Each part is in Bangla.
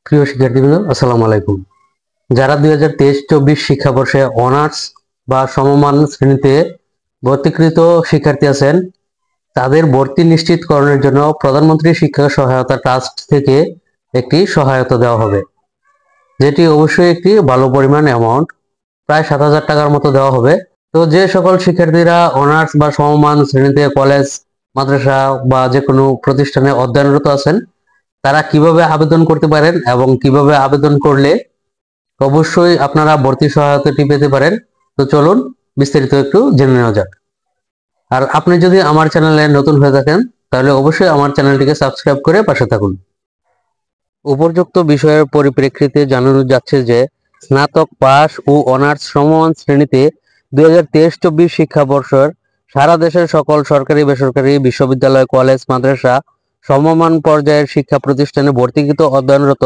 প্রিয় শিক্ষার্থীবৃন্দ, আসসালামু আলাইকুম। যারা 2023-24 শিক্ষাবর্ষে অনার্স বা সমমান শ্রেণীতে ভর্তিকৃত শিক্ষার্থী আছেন, তাদের ভর্তি নিশ্চিতকরণের জন্য প্রধানমন্ত্রী শিক্ষা সহায়তা ট্রাস্ট থেকে একটি সহায়তা দেওয়া হবে, যেটি অবশ্যই একটি ভালো পরিমাণ অ্যামাউন্ট, প্রায় 7,000 টাকার মতো দেওয়া হবে। তো যে সকল শিক্ষার্থীরা অনার্স বা সমমান শ্রেণীতে কলেজ, মাদ্রাসা বা যে কোনো প্রতিষ্ঠানে অধ্যয়নরত আছেন, তারা কিভাবে আবেদন করতে পারেন এবং কিভাবে আবেদন করলে অবশ্যই আপনারা ভর্তি সহায়তাটি পেতে পারেন, তো চলুন বিস্তারিত একটু জেনে নেওয়া যাক। আর আপনি যদি আমার চ্যানেলে নতুন হয়ে থাকেন, তাহলে অবশ্যই আমার চ্যানেলটিকে সাবস্ক্রাইব করে পাশে থাকুন। উপর্যুক্ত বিষয়ের পরিপ্রেক্ষিতে জানানো যাচ্ছে যে স্নাতক পাস ও অনার্স সমমান শ্রেণীতে 2023-24 শিক্ষাবর্ষের সারা দেশের সকল সরকারি, বেসরকারি, বিশ্ববিদ্যালয়, কলেজ, মাদ্রাসা সমমান পর্যায়ের শিক্ষা প্রতিষ্ঠানে ভর্তিকৃত অধ্যয়নরত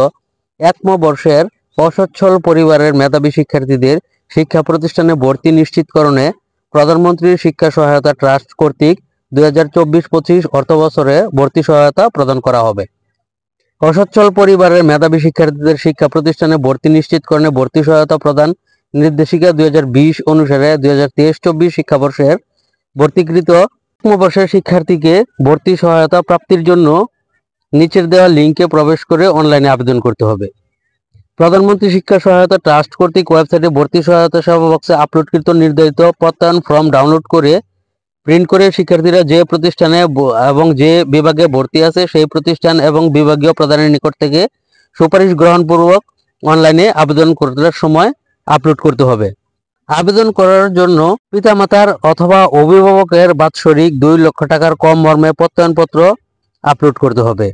একম বর্ষের অসচ্ছল পরিবারের মেধাবী শিক্ষার্থীদের শিক্ষা প্রতিষ্ঠানে ভর্তি নিশ্চিতকরণে প্রধানমন্ত্রীর শিক্ষা সহায়তা ট্রাস্ট কর্তৃক 2024-25 অর্থবছরে ভর্তি সহায়তা প্রদান করা হবে। অসচ্ছল পরিবারের মেধাবী শিক্ষার্থীদের শিক্ষা প্রতিষ্ঠানে ভর্তি নিশ্চিতকরণে ভর্তি সহায়তা প্রদান নির্দেশিকা 2020 অনুসারে 2023-24 শিক্ষাবর্ষের ভর্তিকৃত বর্ষের শিক্ষার্থীকে ভর্তি সহায়তা প্রাপ্তির জন্য নিচের দেওয়া লিঙ্কে প্রবেশ করে অনলাইনে আবেদন করতে হবে। প্রধানমন্ত্রী শিক্ষা সহায়তা ট্রাস্ট কর্তৃক ওয়েবসাইটে ভর্তি সহায়তা সেবা বক্সে আপলোডকৃত নির্ধারিত প্রত্যয়ন ফর্ম ডাউনলোড করে প্রিন্ট করে শিক্ষার্থীরা যে প্রতিষ্ঠানে এবং যে বিভাগে ভর্তি আছে সেই প্রতিষ্ঠান এবং বিভাগীয় প্রধানের নিকট থেকে সুপারিশ গ্রহণপূর্বক অনলাইনে আবেদন করার সময় আপলোড করতে হবে। আবেদন করার জন্য পিতামাতার অথবা অভিভাবকের বাৎসরিক 2 লক্ষ টাকার কম মর্মে প্রত্যয়নপত্র আপলোড করতে হবে।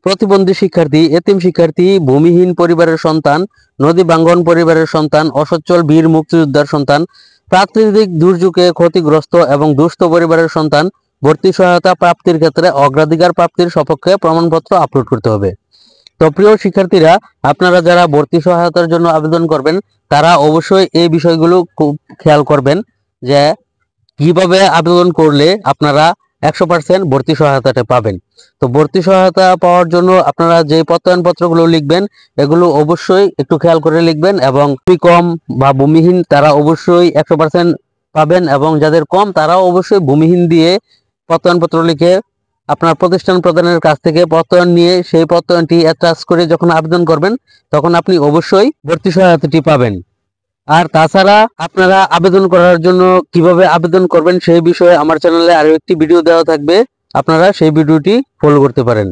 প্রতিবন্ধী শিক্ষার্থী, এতিম শিক্ষার্থী, ভূমিহীন পরিবারের সন্তান, নদী বাঙ্গন পরিবারের সন্তান, অসচ্ছল বীর মুক্তিযোদ্ধার সন্তান, প্রাকৃতিক দুর্যোগে ক্ষতিগ্রস্ত এবং দুস্থ পরিবারের সন্তান ভর্তি সহায়তা প্রাপ্তির ক্ষেত্রে অগ্রাধিকার প্রাপ্তির সপক্ষে প্রমাণপত্র আপলোড করতে হবে। তো প্রিয় শিক্ষার্থীরা, আপনারা যারা ভর্তি সহায়তার জন্য আবেদন করবেন, তারা অবশ্যই এই বিষয়গুলো খুব খেয়াল করবেন যে কিভাবে আবেদন করলে আপনারা 100% ভর্তি সহায়তাটা পাবেন। তো ভর্তি সহায়তা পাওয়ার জন্য আপনারা যে প্রত্যয়নপত্রগুলো লিখবেন, এগুলো অবশ্যই একটু খেয়াল করে লিখবেন, এবং কম বা ভূমিহীন তারা অবশ্যই 100% পাবেন, এবং যাদের কম তারাও অবশ্যই ভূমিহীন দিয়ে প্রত্যয়নপত্র লিখে আপনার প্রতিষ্ঠান প্রধানের কাছ থেকে প্রত্যয়ন নিয়ে সেই প্রত্যয়নটি অ্যাটাচ করে যখন আবেদন করবেন, তখন আপনি অবশ্যই ভর্তি সহায়তাটি পাবেন। আর তাছাড়া আপনারা আবেদন করার জন্য কিভাবে আবেদন করবেন সেই বিষয়ে আমার চ্যানেলে আরো একটি ভিডিও দেওয়া থাকবে, আপনারা সেই ভিডিওটি ফলো করতে পারেন।